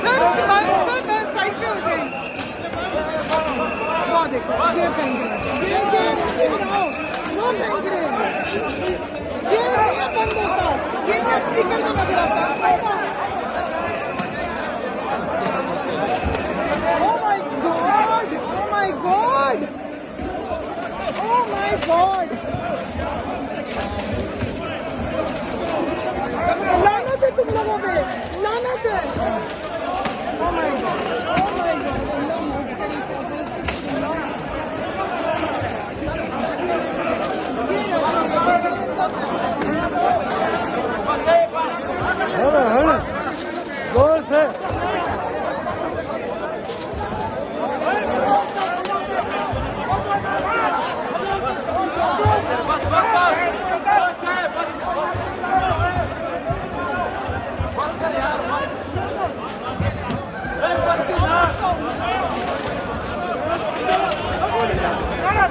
Sir मैं side पे हो जाएंगे। वो देखो ये फेंक रहे ये बनाओ वो फेंक रहे ये बंद होता ये स्पीकर में लग रहा था। Oh my God! Oh my God! Oh my God! लानत है तुम लोगों पे, लानत है। Oh my God! Oh my God! जोर से Cara,